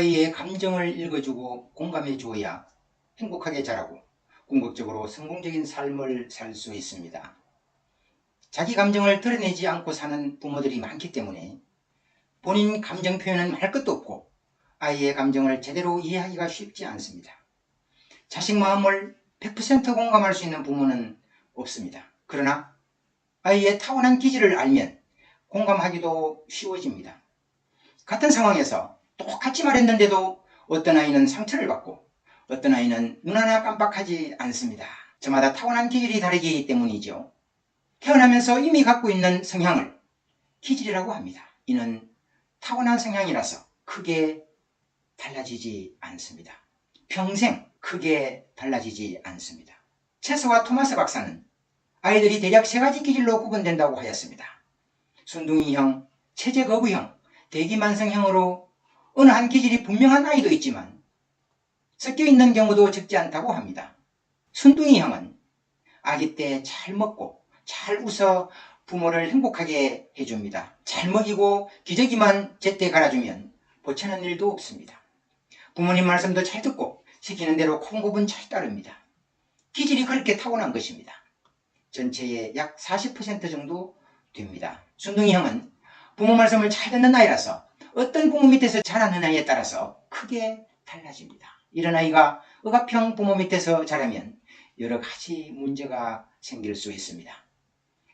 아이의 감정을 읽어주고 공감해 주어야 행복하게 자라고 궁극적으로 성공적인 삶을 살 수 있습니다. 자기 감정을 드러내지 않고 사는 부모들이 많기 때문에 본인 감정 표현은 할 것도 없고 아이의 감정을 제대로 이해하기가 쉽지 않습니다. 자식 마음을 100% 공감할 수 있는 부모는 없습니다. 그러나 아이의 타고난 기질을 알면 공감하기도 쉬워집니다. 같은 상황에서 똑같이 말했는데도 어떤 아이는 상처를 받고 어떤 아이는 눈 하나 깜빡하지 않습니다. 저마다 타고난 기질이 다르기 때문이죠. 태어나면서 이미 갖고 있는 성향을 기질이라고 합니다. 이는 타고난 성향이라서 크게 달라지지 않습니다. 평생 크게 달라지지 않습니다. 체스와 토마스 박사는 아이들이 대략 3가지 기질로 구분된다고 하였습니다. 순둥이형, 체제거부형, 대기만성형으로 어느 한 기질이 분명한 아이도 있지만 섞여있는 경우도 적지 않다고 합니다. 순둥이형은 아기 때 잘 먹고 잘 웃어 부모를 행복하게 해줍니다. 잘 먹이고 기저귀만 제때 갈아주면 보채는 일도 없습니다. 부모님 말씀도 잘 듣고 시키는 대로 콩고분 잘 따릅니다. 기질이 그렇게 타고난 것입니다. 전체의 약 40% 정도 됩니다. 순둥이형은 부모 말씀을 잘 듣는 아이라서 어떤 부모 밑에서 자라는 아이에 따라서 크게 달라집니다. 이런 아이가 억압형 부모 밑에서 자라면 여러 가지 문제가 생길 수 있습니다.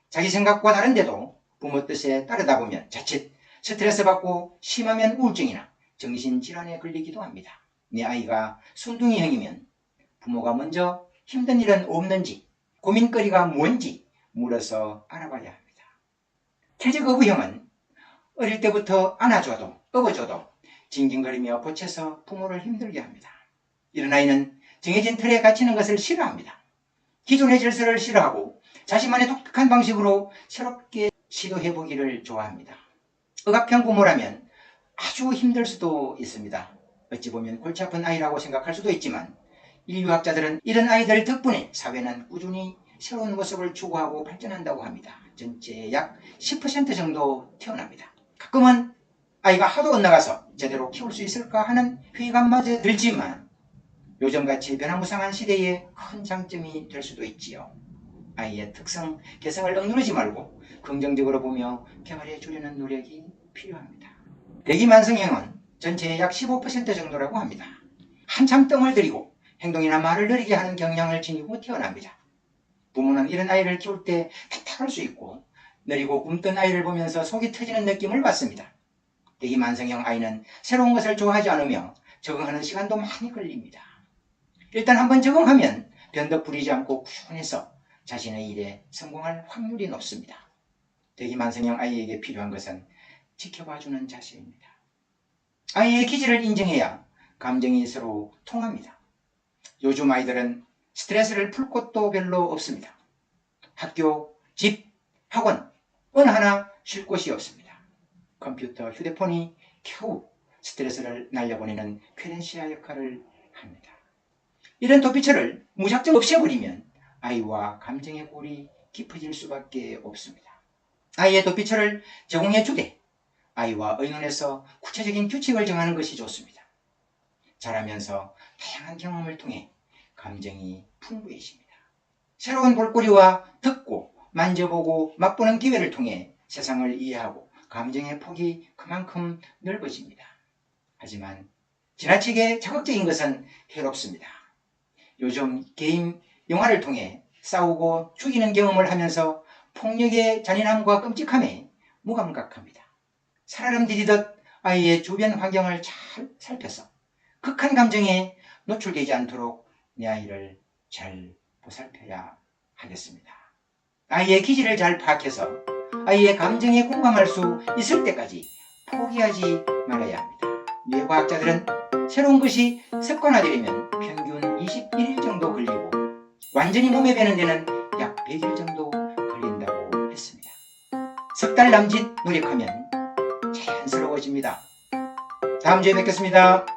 자기 생각과 다른데도 부모 뜻에 따르다 보면 자칫 스트레스 받고 심하면 우울증이나 정신질환에 걸리기도 합니다. 내 아이가 순둥이형이면 부모가 먼저 힘든 일은 없는지 고민거리가 뭔지 물어서 알아봐야 합니다. 체제거부형은 어릴 때부터 안아줘도 업어줘도 징징거리며 보채서 부모를 힘들게 합니다. 이런 아이는 정해진 틀에 갇히는 것을 싫어합니다. 기존의 질서를 싫어하고 자신만의 독특한 방식으로 새롭게 시도해보기를 좋아합니다. 억압형 부모라면 아주 힘들 수도 있습니다. 어찌 보면 골치 아픈 아이라고 생각할 수도 있지만 인류학자들은 이런 아이들 덕분에 사회는 꾸준히 새로운 모습을 추구하고 발전한다고 합니다. 전체의 약 10% 정도 태어납니다. 가끔은 아이가 하도 엇나가서 제대로 키울 수 있을까 하는 회의감마저 들지만 요즘같이 변화무쌍한 시대에 큰 장점이 될 수도 있지요. 아이의 특성, 개성을 억누르지 말고 긍정적으로 보며 개발해 주려는 노력이 필요합니다. 대기만성형은 전체의 약 15% 정도라고 합니다. 한참 뜸을 들이고 행동이나 말을 느리게 하는 경향을 지니고 태어납니다. 부모는 이런 아이를 키울 때 답답할 수 있고 느리고 굼뜬 아이를 보면서 속이 터지는 느낌을 받습니다. 대기만성형 아이는 새로운 것을 좋아하지 않으며 적응하는 시간도 많이 걸립니다. 일단 한번 적응하면 변덕 부리지 않고 꾸준해서 자신의 일에 성공할 확률이 높습니다. 대기만성형 아이에게 필요한 것은 지켜봐주는 자세입니다. 아이의 기질을 인정해야 감정이 서로 통합니다. 요즘 아이들은 스트레스를 풀 곳도 별로 없습니다. 학교, 집, 학원 어느 하나 쉴 곳이 없습니다. 컴퓨터, 휴대폰이 겨우 스트레스를 날려보내는 쾌렌시아 역할을 합니다. 이런 도피처를 무작정 없애버리면 아이와 감정의 골이 깊어질 수밖에 없습니다. 아이의 도피처를 제공해 주되 아이와 의논해서 구체적인 규칙을 정하는 것이 좋습니다. 자라면서 다양한 경험을 통해 감정이 풍부해집니다. 새로운 볼거리와 듣고 만져보고 맛보는 기회를 통해 세상을 이해하고 감정의 폭이 그만큼 넓어집니다. 하지만 지나치게 자극적인 것은 해롭습니다. 요즘 게임, 영화를 통해 싸우고 죽이는 경험을 하면서 폭력의 잔인함과 끔찍함에 무감각합니다. 살얼음 디디듯 아이의 주변 환경을 잘 살펴서 극한 감정에 노출되지 않도록 내 아이를 잘 보살펴야 하겠습니다. 아이의 기질을 잘 파악해서 아이의 감정에 공감할 수 있을 때까지 포기하지 말아야 합니다. 뇌과학자들은 새로운 것이 습관화되려면 평균 21일 정도 걸리고 완전히 몸에 배는 데는 약 100일 정도 걸린다고 했습니다. 3달 남짓 노력하면 자연스러워집니다. 다음 주에 뵙겠습니다.